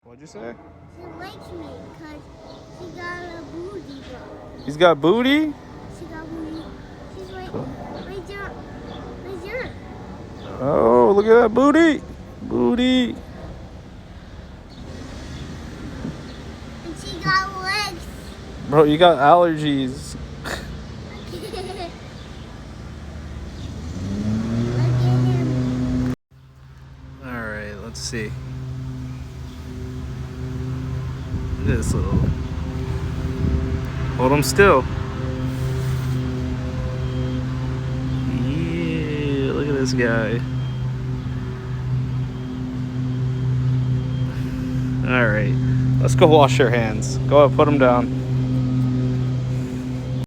What'd you say? She likes me because she got a booty, bro. He's got booty? She got booty. She's right there. Right there. Oh, look at that booty. Booty. And she got legs. Bro, you got allergies. Look at him. Alright, let's see. This little. Hold him still. Yeah, look at this guy. Alright, let's go wash your hands. Go ahead, put them down.